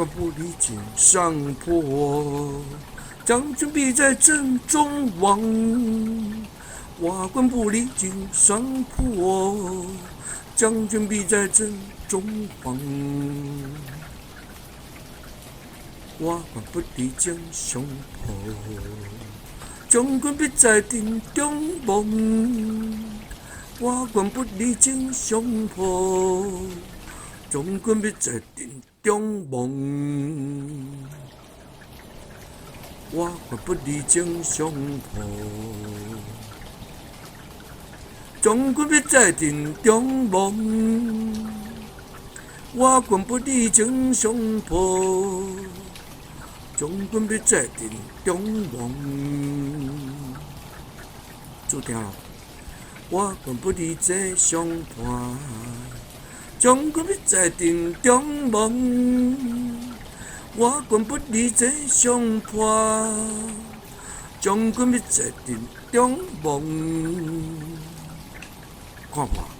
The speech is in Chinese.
官不离井上坡，将军必在阵中亡。瓦官不离井上坡，将军必在阵中亡。瓦官不离井上坡，将军必在阵中亡。瓦官不离井上坡，将军必在阵中亡。瓦官不离井上坡，将军必在阵中亡。瓦官不离井上坡，将军必在阵中亡。注定了，瓦官不离井上坡，将军必在阵中亡。瓦官不离井上坡，将军必在阵中亡。看破。